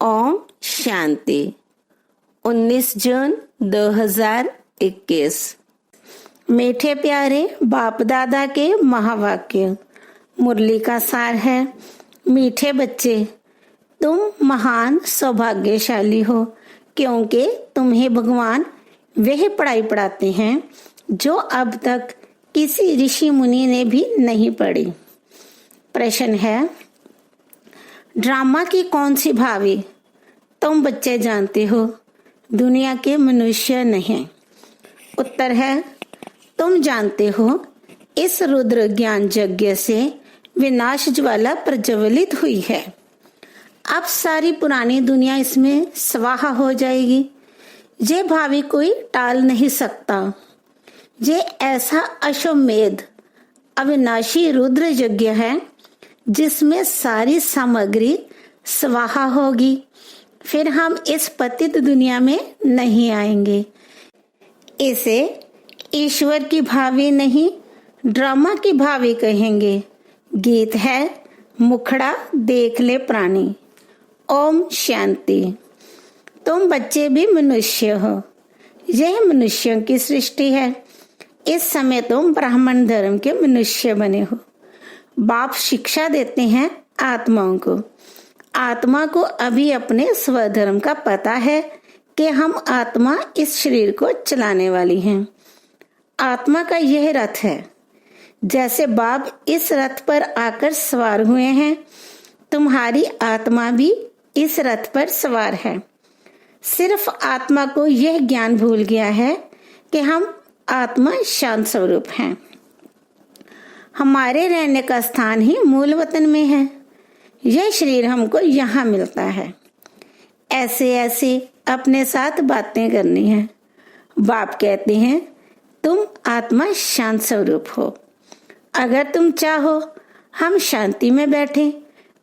ओम शांति। 19 जून 2021। मीठे प्यारे बाप दादा के महावाक्य। मुरली का सार है, मीठे बच्चे, तुम महान सौभाग्यशाली हो, क्योंकि तुम्हें भगवान वह पढ़ाई पढ़ाते हैं जो अब तक किसी ऋषि मुनि ने भी नहीं पढ़ी। प्रश्न है, ड्रामा की कौन सी भावी तुम बच्चे जानते हो, दुनिया के मनुष्य नहीं? उत्तर है, तुम जानते हो इस रुद्र ज्ञान यज्ञ से विनाश ज्वाला प्रज्वलित हुई है। अब सारी पुरानी दुनिया इसमें स्वाहा हो जाएगी। ये भावी कोई टाल नहीं सकता। ये ऐसा अश्वमेध अविनाशी रुद्र यज्ञ है जिसमें सारी सामग्री स्वाहा होगी। फिर हम इस पतित दुनिया में नहीं आएंगे। इसे ईश्वर की भावी नहीं, ड्रामा की भावी कहेंगे। गीत है, मुखड़ा देख ले प्राणी। ओम शांति। तुम बच्चे भी मनुष्य हो। यह मनुष्यों की सृष्टि है। इस समय तुम ब्राह्मण धर्म के मनुष्य बने हो। बाप शिक्षा देते हैं आत्माओं को। आत्मा को अभी अपने स्वधर्म का पता है कि हम आत्मा इस शरीर को चलाने वाली हैं। आत्मा का यह रथ है। जैसे बाप इस रथ पर आकर सवार हुए हैं, तुम्हारी आत्मा भी इस रथ पर सवार है। सिर्फ आत्मा को यह ज्ञान भूल गया है कि हम आत्मा शांत स्वरूप हैं। हमारे रहने का स्थान ही मूल वतन में है। यह शरीर हमको यहाँ मिलता है। ऐसे ऐसे अपने साथ बातें करनी है। बाप कहते हैं, तुम आत्मा शांत स्वरूप हो। अगर तुम चाहो हम शांति में बैठे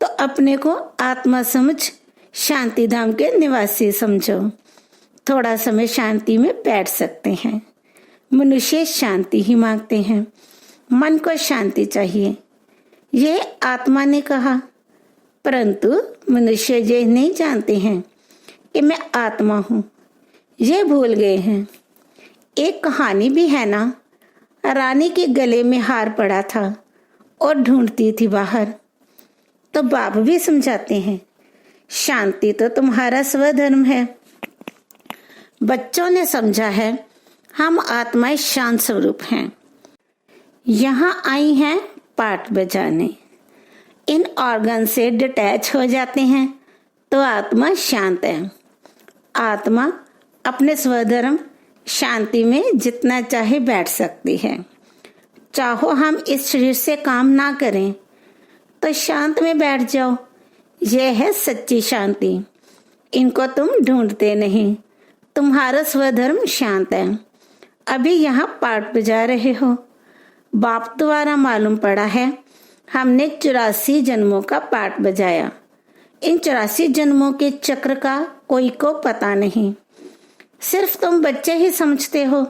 तो अपने को आत्मा समझ शांति धाम के निवासी समझो। थोड़ा समय शांति में बैठ सकते हैं। मनुष्य शांति ही मांगते हैं। मन को शांति चाहिए, ये आत्मा ने कहा। परंतु मनुष्य ये नहीं जानते हैं कि मैं आत्मा हूँ। ये भूल गए हैं। एक कहानी भी है ना, रानी के गले में हार पड़ा था और ढूंढती थी बाहर। तो बाप भी समझाते हैं, शांति तो तुम्हारा स्वधर्म है। बच्चों ने समझा है हम आत्माएं शांत स्वरूप हैं। यहाँ आई हैं पाठ बजाने। इन ऑर्गन से डिटैच हो जाते हैं तो आत्मा शांत है। आत्मा अपने स्वधर्म शांति में जितना चाहे बैठ सकती है। चाहो हम इस शरीर से काम ना करें तो शांत में बैठ जाओ। यह है सच्ची शांति। इनको तुम ढूंढते नहीं। तुम्हारा स्वधर्म शांत है। अभी यहाँ पाठ बजा रहे हो। बाप द्वारा मालूम पड़ा है हमने 84 जन्मों का पाठ बजाया। इन 84 जन्मों के चक्र का कोई को पता नहीं। सिर्फ तुम बच्चे ही समझते हो।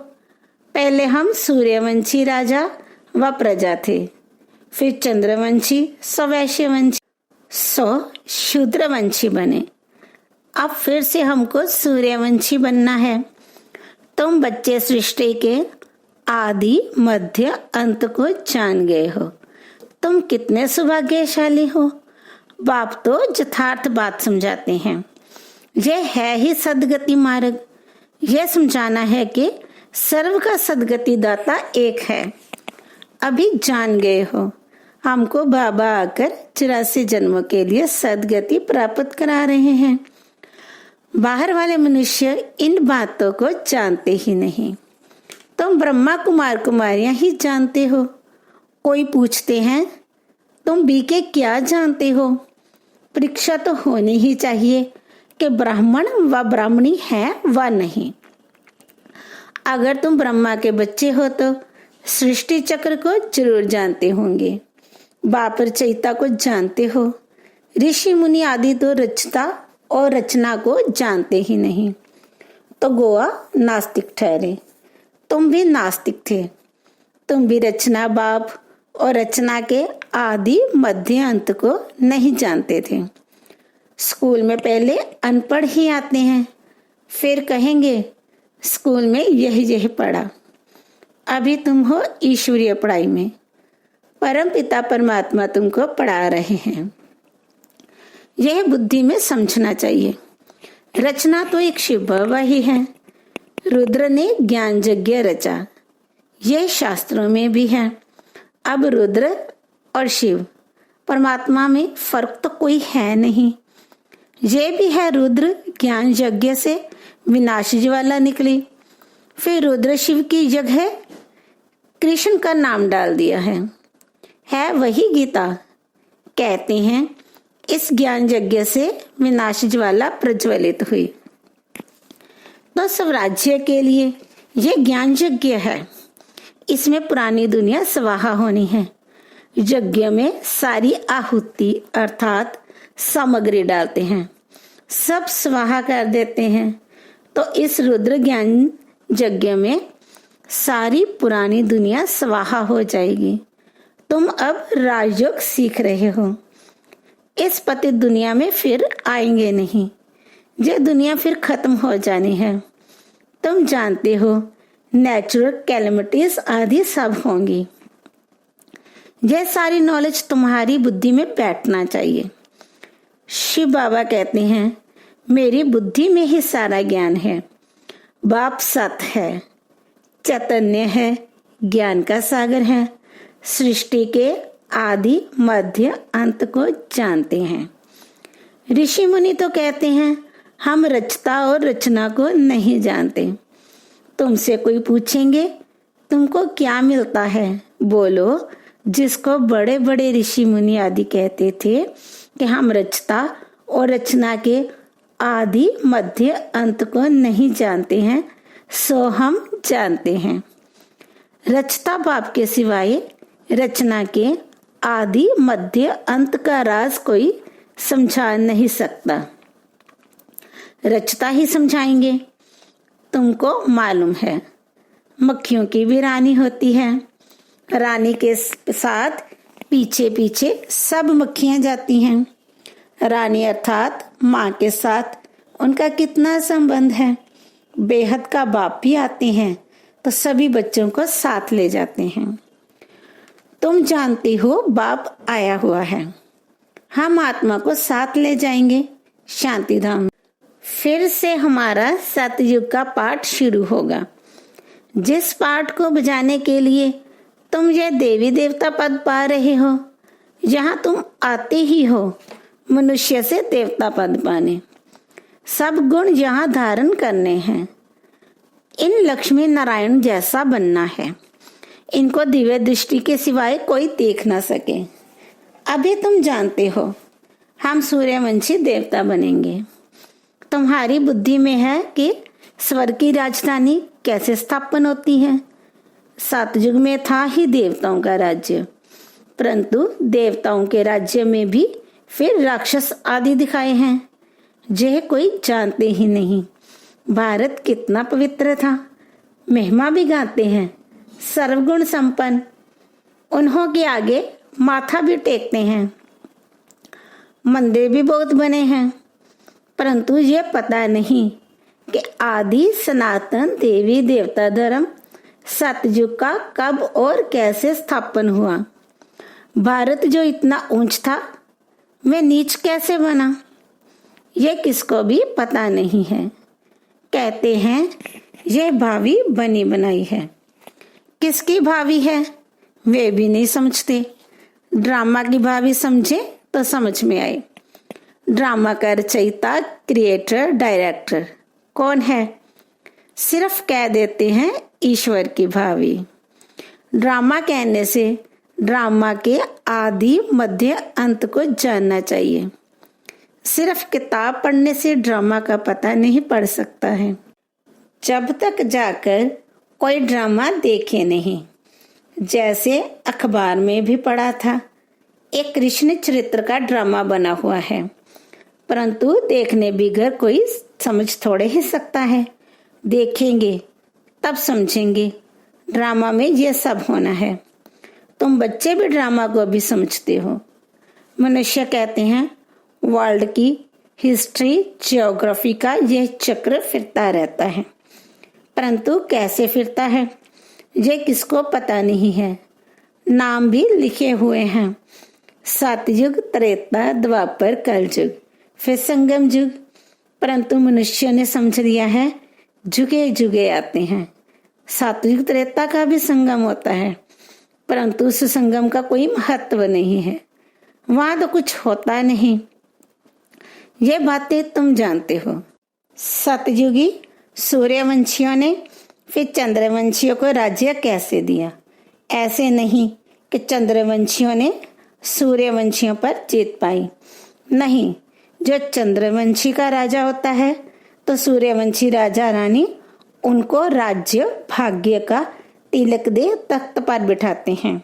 पहले हम सूर्यवंशी राजा व प्रजा थे, फिर चंद्रवंशी, सो वैश्यवंशी, सो शूद्रवंशी बने। अब फिर से हमको सूर्यवंशी बनना है। तुम बच्चे सृष्टि के आदि मध्य अंत को जान गए हो। तुम कितने सौभाग्यशाली हो। बाप तो यथार्थ बात समझाते हैं। यह है ही सदगति मार्ग। यह समझाना है कि सर्व का सदगति दाता एक है। अभी जान गए हो। हमको बाबा आकर 84 जन्मों के लिए सदगति प्राप्त करा रहे हैं। बाहर वाले मनुष्य इन बातों को जानते ही नहीं। तुम ब्रह्मा कुमार कुमारियां ही जानते हो। कोई पूछते हैं तुम बीके क्या जानते हो? परीक्षा तो होनी ही चाहिए कि ब्राह्मण व ब्राह्मणी है व नहीं। अगर तुम ब्रह्मा के बच्चे हो तो सृष्टि चक्र को जरूर जानते होंगे। बाप रचयिता को जानते हो। ऋषि मुनि आदि तो रचता और रचना को जानते ही नहीं, तो गोवा नास्तिक ठहरे। तुम भी नास्तिक थे। तुम भी रचना बाप और रचना के आदि मध्य अंत को नहीं जानते थे। स्कूल में पहले अनपढ़ ही आते हैं, फिर कहेंगे स्कूल में यही पढ़ा। अभी तुम हो ईश्वरीय पढ़ाई में, परम पिता परमात्मा तुमको पढ़ा रहे हैं। यह बुद्धि में समझना चाहिए। रचना तो एक शिव बाबा ही है। रुद्र ने ज्ञान यज्ञ रचा, यह शास्त्रों में भी है। अब रुद्र और शिव परमात्मा में फर्क तो कोई है नहीं। ये भी है रुद्र ज्ञान यज्ञ से विनाश ज्वाला निकली, फिर रुद्र शिव की जगह कृष्ण का नाम डाल दिया है वही गीता। कहते हैं इस ज्ञान यज्ञ से विनाश ज्वाला प्रज्वलित हुई। तो स्वराज्य के लिए यह ज्ञान यज्ञ है। इसमें पुरानी दुनिया स्वाहा होनी है। यज्ञ में सारी आहुति अर्थात सामग्री डालते हैं, सब स्वाहा कर देते हैं। तो इस रुद्र ज्ञान यज्ञ में सारी पुरानी दुनिया स्वाहा हो जाएगी। तुम अब राजयोग सीख रहे हो। इस पतित दुनिया में फिर आएंगे नहीं। ये दुनिया फिर खत्म हो जानी है। तुम जानते हो नेचुरल कैलेमिटीज आदि सब होंगी। यह सारी नॉलेज तुम्हारी बुद्धि में बैठना चाहिए। शिव बाबा कहते हैं मेरी बुद्धि में ही सारा ज्ञान है। बाप सत है, चैतन्य है, ज्ञान का सागर है, सृष्टि के आदि मध्य अंत को जानते हैं। ऋषि मुनि तो कहते हैं हम रचता और रचना को नहीं जानते। तुमसे कोई पूछेंगे तुमको क्या मिलता है, बोलो जिसको बड़े बड़े ऋषि मुनि आदि कहते थे कि हम रचता और रचना के आदि मध्य अंत को नहीं जानते हैं, सो हम जानते हैं। रचता बाप के सिवाय रचना के आदि मध्य अंत का राज कोई समझा नहीं सकता। रचता ही समझाएंगे। तुमको मालूम है मक्खियों की भी रानी होती है। रानी के साथ पीछे पीछे सब मक्खियां जाती हैं। रानी अर्थात माँ के साथ उनका कितना संबंध है। बेहद का बाप भी आते हैं तो सभी बच्चों को साथ ले जाते हैं। तुम जानती हो बाप आया हुआ है। हम आत्मा को साथ ले जाएंगे शांति धाम। फिर से हमारा सतयुग का पाठ शुरू होगा। जिस पाठ को बजाने के लिए तुम यह देवी देवता पद पा रहे हो, यहाँ तुम आते ही हो मनुष्य से देवता पद पाने। सब गुण यहाँ धारण करने हैं। इन लक्ष्मी नारायण जैसा बनना है। इनको दिव्य दृष्टि के सिवाय कोई देख ना सके। अभी तुम जानते हो हम सूर्यवंशी देवता बनेंगे। तुम्हारी बुद्धि में है कि स्वर्ग की राजधानी कैसे स्थापन होती है। सतयुग में था ही देवताओं का राज्य, परंतु देवताओं के राज्य में भी फिर राक्षस आदि दिखाए हैं। यह कोई जानते ही नहीं। भारत कितना पवित्र था। महिमा भी गाते हैं सर्वगुण संपन्न। उन्हों के आगे माथा भी टेकते हैं। मंदिर भी बहुत बने हैं, परंतु ये पता नहीं कि आदि सनातन देवी देवता धर्म सतयुग का कब और कैसे स्थापन हुआ। भारत जो इतना ऊंच था वह नीच कैसे बना, यह किसको भी पता नहीं है। कहते हैं यह भावी बनी बनाई है। किसकी भावी है वे भी नहीं समझते। ड्रामा की भावी समझे तो समझ में आए। ड्रामा का रचयिता क्रिएटर डायरेक्टर कौन है, सिर्फ कह देते हैं ईश्वर की भावी। ड्रामा कहने से ड्रामा के आदि मध्य अंत को जानना चाहिए। सिर्फ किताब पढ़ने से ड्रामा का पता नहीं पड़ सकता है। जब तक जाकर कोई ड्रामा देखे नहीं। जैसे अखबार में भी पढ़ा था एक कृष्ण चरित्र का ड्रामा बना हुआ है, परंतु देखने बिगर कोई समझ थोड़े ही सकता है। देखेंगे तब समझेंगे ड्रामा में ये सब होना है। तुम बच्चे भी ड्रामा को भी समझते हो। मनुष्य कहते हैं वर्ल्ड की हिस्ट्री, ज्योग्राफी का यह चक्र फिरता रहता है, परंतु कैसे फिरता है ये किसको पता नहीं है। नाम भी लिखे हुए हैं, सतयुग, त्रेता, द्वापर, कलयुग, फिर संगम युग, परंतु मनुष्यों ने समझ लिया है जुगे जुगे आते हैं। सतयुग त्रेता का भी संगम होता है, परंतु उस संगम का कोई महत्व नहीं है, वहां तो कुछ होता नहीं। ये बातें तुम जानते हो। सतयुगी सूर्यवंशियों ने फिर चंद्रवंशियों को राज्य कैसे दिया? ऐसे नहीं कि चंद्रवंशियों ने सूर्यवंशियों पर जीत पाई, नहीं। जो चंद्रवंशी का राजा होता है तो सूर्यवंशी राजा रानी उनको राज्य भाग्य का तिलक दे तख्त पर बिठाते हैं।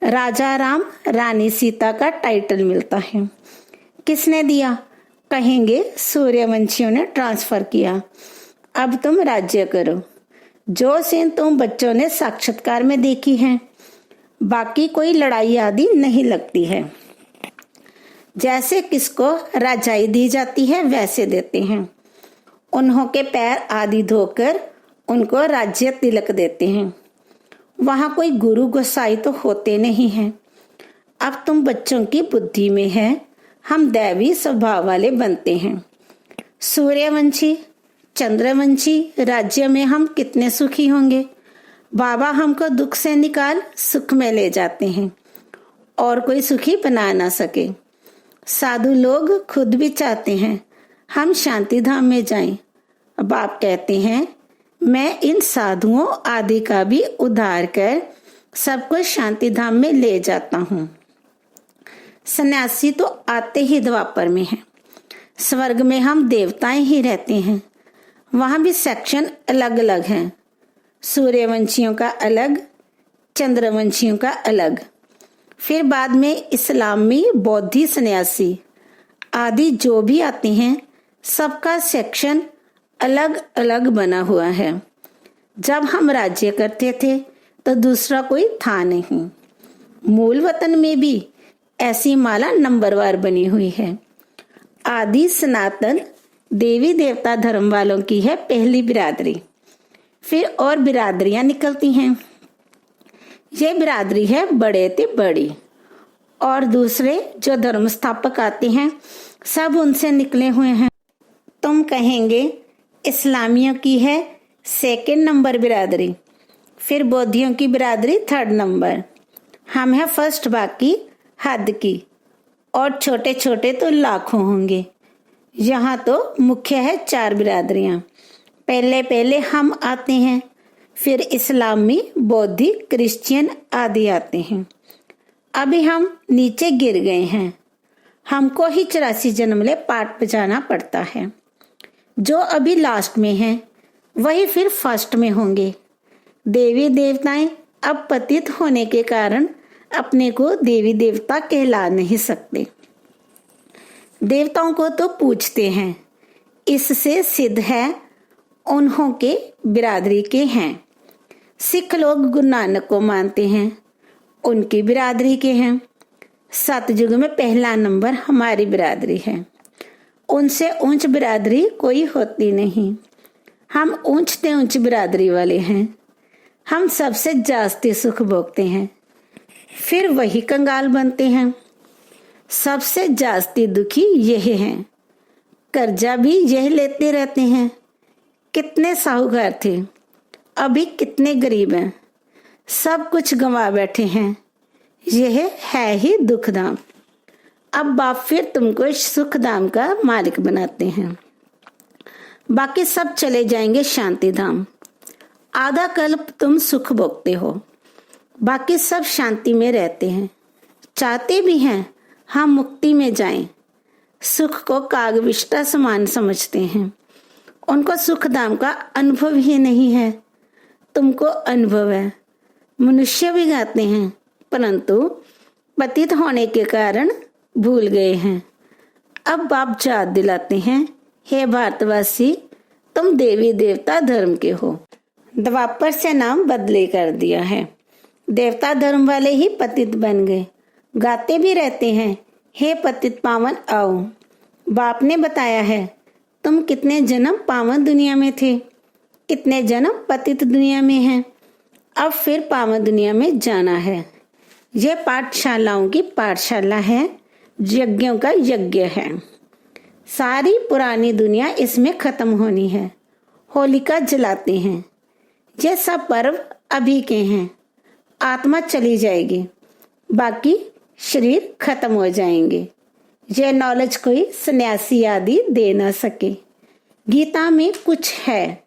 राजा राम, रानी सीता का टाइटल मिलता है। किसने दिया? कहेंगे सूर्यवंशियों ने ट्रांसफर किया। अब तुम राज्य करो। जो सीन तुम बच्चों ने साक्षात्कार में देखी है, बाकी कोई लड़ाई आदि नहीं लगती है। जैसे किसको राजाई दी जाती है वैसे देते हैं। उन्हों के पैर आदि धोकर उनको राज्य तिलक देते हैं। वहां कोई गुरु गोसाई तो होते नहीं हैं। अब तुम बच्चों की बुद्धि में है, हम दैवी स्वभाव वाले बनते हैं। सूर्यवंशी, चंद्रवंशी राज्य में हम कितने सुखी होंगे। बाबा हमको दुख से निकाल सुख में ले जाते हैं और कोई सुखी बना ना सके। साधु लोग खुद भी चाहते हैं हम शांति धाम में जाएं। बाप कहते हैं मैं इन साधुओं आदि का भी उद्धार कर सबको शांति धाम में ले जाता हूँ। सन्यासी तो आते ही द्वापर में है। स्वर्ग में हम देवताएं ही रहते हैं, वहां भी सेक्शन अलग अलग हैं। सूर्यवंशियों का अलग, चंद्रवंशियों का अलग। फिर बाद में इस्लामी, बौद्धि, सन्यासी आदि जो भी आते हैं, सबका सेक्शन अलग अलग बना हुआ है। जब हम राज्य करते थे तो दूसरा कोई था नहीं। मूल वतन में भी ऐसी माला नंबरवार बनी हुई है। आदि सनातन देवी देवता धर्म वालों की है पहली बिरादरी, फिर और बिरादरियां निकलती हैं। ये बिरादरी है बड़े ते बड़ी, और दूसरे जो धर्म स्थापक आते हैं सब उनसे निकले हुए हैं। तुम कहेंगे इस्लामियों की है सेकंड नंबर बिरादरी, फिर बौद्धियों की बिरादरी थर्ड नंबर, हम है फर्स्ट, बाकी हद की, और छोटे छोटे तो लाखों होंगे। यहाँ तो मुख्य है 4 बिरादरियां। पहले पहले हम आते हैं, फिर इस्लामी, बौद्धि, क्रिश्चियन आदि आते हैं। अभी हम नीचे गिर गए हैं, हमको ही 84 जन्म ले पाठ बजाना पड़ता है। जो अभी लास्ट में हैं वही फिर फर्स्ट में होंगे। देवी देवताएं अब पतित होने के कारण अपने को देवी देवता कहला नहीं सकते। देवताओं को तो पूछते हैं, इससे सिद्ध है उन्हों के बिरादरी के हैं। सिख लोग गुरु नानक को मानते हैं, उनकी बिरादरी के हैं। सतयुग में पहला नंबर हमारी बिरादरी है, उनसे ऊंच बिरादरी कोई होती नहीं। हम ऊंचते ऊंच बिरादरी वाले हैं, हम सबसे जास्ती सुख भोगते हैं, फिर वही कंगाल बनते हैं। सबसे जास्ती दुखी यह हैं, कर्जा भी यह लेते रहते हैं। कितने साहूकार थे, अभी कितने गरीब हैं, सब कुछ गंवा बैठे हैं। यह है ही दुखधाम। अब बाप फिर तुमको सुखधाम का मालिक बनाते हैं, बाकी सब चले जाएंगे शांति धाम। आधा कल्प तुम सुख भोगते हो, बाकी सब शांति में रहते हैं, चाहते भी हैं हम मुक्ति में जाएं। सुख को कागविष्टा समान समझते हैं, उनको सुख धाम का अनुभव ही नहीं है। तुमको अनुभव है। मनुष्य भी गाते हैं, परंतु पतित होने के कारण भूल गए हैं। अब बाप याद दिलाते हैं, हे भारतवासी, तुम देवी देवता धर्म के हो। द्वापर से नाम बदले कर दिया है, देवता धर्म वाले ही पतित बन गए। गाते भी रहते हैं, हे पतित पावन आओ। बाप ने बताया है तुम कितने जन्म पावन दुनिया में थे, कितने जन्म पतित दुनिया में हैं, अब फिर पावन दुनिया में जाना है। यह पाठशालाओं की पाठशाला है, यज्ञों का यज्ञ है। सारी पुरानी दुनिया इसमें खत्म होनी है। होलिका जलाते हैं। ये सब पर्व अभी के हैं। आत्मा चली जाएगी, बाकी शरीर खत्म हो जाएंगे। यह नॉलेज कोई सन्यासी आदि दे ना सके। गीता में कुछ है,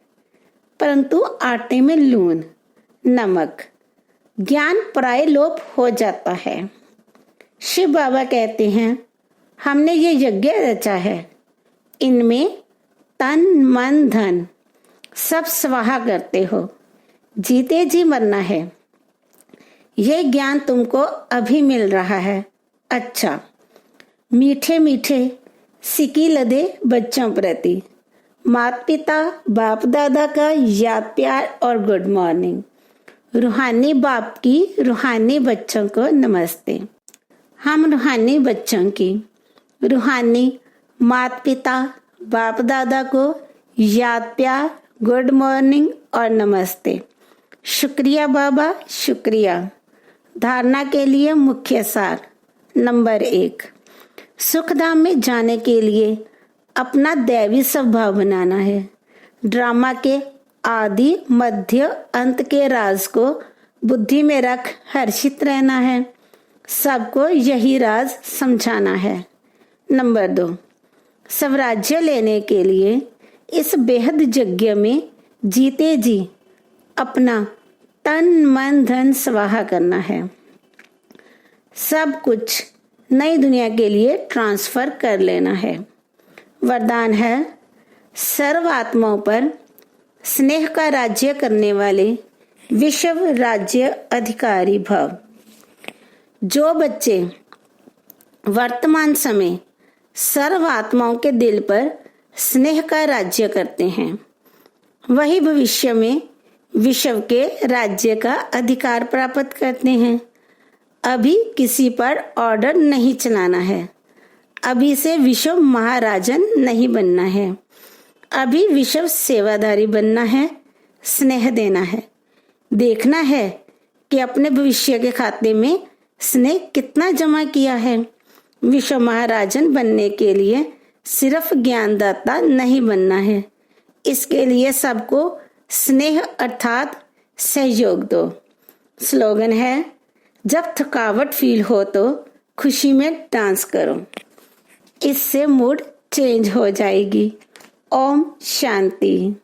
परंतु आटे में लून नमक, ज्ञान प्राय लोप हो जाता है। शिव बाबा कहते हैं हमने ये यज्ञ रचा है, इनमें तन मन धन सब स्वाहा करते हो, जीते जी मरना है। ये ज्ञान तुमको अभी मिल रहा है। अच्छा, मीठे मीठे सिक्की लदे बच्चों प्रति माता पिता बाप दादा का याद प्यार और गुड मॉर्निंग। रूहानी बाप की रूहानी बच्चों को नमस्ते। हम रूहानी बच्चों की रूहानी माता पिता बाप दादा को याद प्यार गुड मॉर्निंग और नमस्ते। शुक्रिया बाबा, शुक्रिया। धारणा के लिए मुख्य सार नंबर 1, सुखधाम में जाने के लिए अपना दैवी स्वभाव बनाना है। ड्रामा के आदि मध्य अंत के राज को बुद्धि में रख हर्षित रहना है। सबको यही राज समझाना है। नंबर 2, स्वराज्य लेने के लिए इस बेहद यज्ञ में जीते जी अपना तन मन धन स्वाहा करना है। सब कुछ नई दुनिया के लिए ट्रांसफर कर लेना है। वरदान है सर्व आत्माओं पर स्नेह का राज्य करने वाले विश्व राज्य अधिकारी भव। जो बच्चे वर्तमान समय सर्व आत्माओं के दिल पर स्नेह का राज्य करते हैं, वही भविष्य में विश्व के राज्य का अधिकार प्राप्त करते हैं। अभी किसी पर ऑर्डर नहीं चलाना है। अभी से विश्व महाराजन नहीं बनना है। अभी विश्व सेवादारी बनना है, स्नेह देना है। देखना है कि अपने भविष्य के खाते में स्नेह कितना जमा किया है। विश्व महाराजन बनने के लिए सिर्फ ज्ञानदाता नहीं बनना है, इसके लिए सबको स्नेह अर्थात सहयोग दो। स्लोगन है जब थकावट फील हो तो खुशी में डांस करो, इससे मूड चेंज हो जाएगी। ओम शांति।